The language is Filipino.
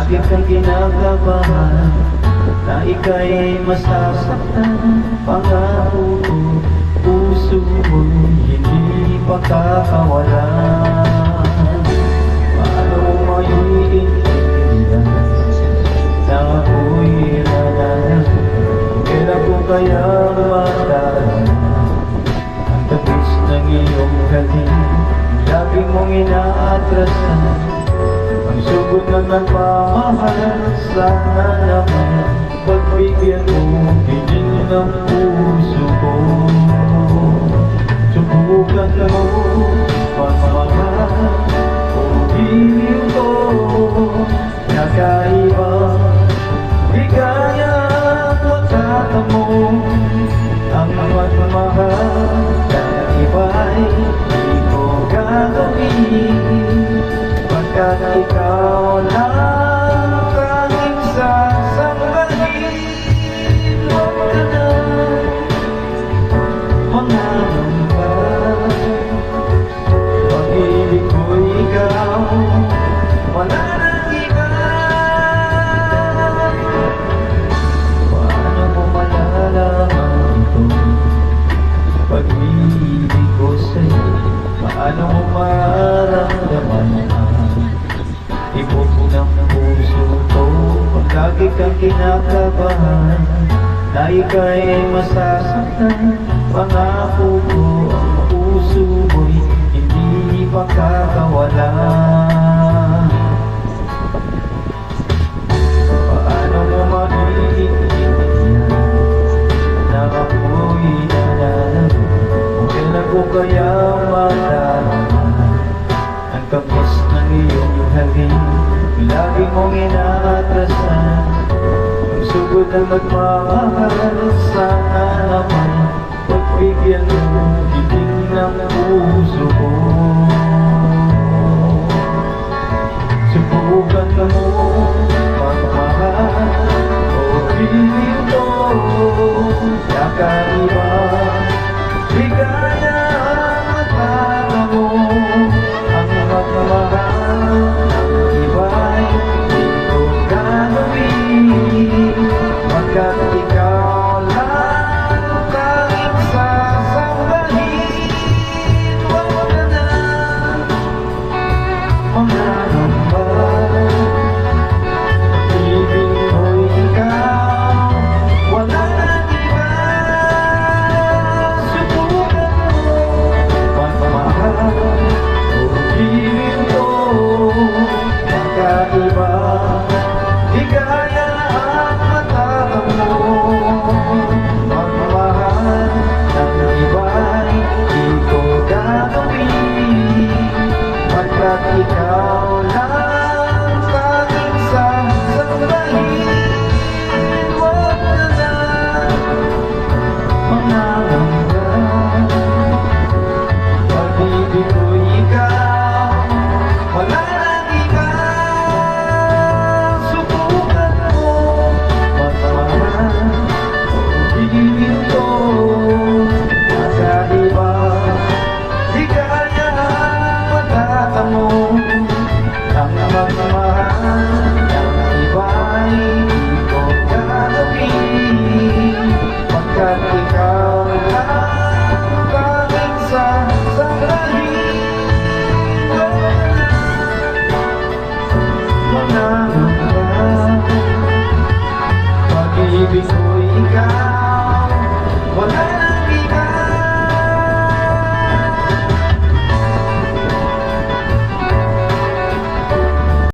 Lagi kang kinakabahan na ika'y masasaktan. Pangako ko, puso mo'y hindi pakakawalan. Paano mo maiintindihan na ako'y nananahan? Kailan ko kaya matalaman ang tapos ng iyong galing? Lagi mong inaatrasan ang sugod ng nagmamahal. Sana naman pagbigyan mo higit ng puso ko. Subukan mo pagmamahal o hihil ko. Nakaiba di kaya magtatamo ang magmamahal na iba'y di ko gagawin. Pagkat ikaw lang tanging sasambahin. Huwag ka na mangangamba, pag-ibig ko ikaw, wala nang iba. Paano mo malalaman ito, pag-ibig ko sa'yo? Paano mo mararamdaman ibog ng puso ko? Pag lagi kang kinakabahan na ika'y masasaktan. Pangako ko, ang puso mo'y hindi pakakawalan. Paano mo maiintindihan na ako'y nananahan? Kailan ko kaya matalaman ang kapos ng iyong hangin? Lagi mong inaatrasan ang sugod ng nagmamahal. Sana naman pagbigyan mo higit ng puso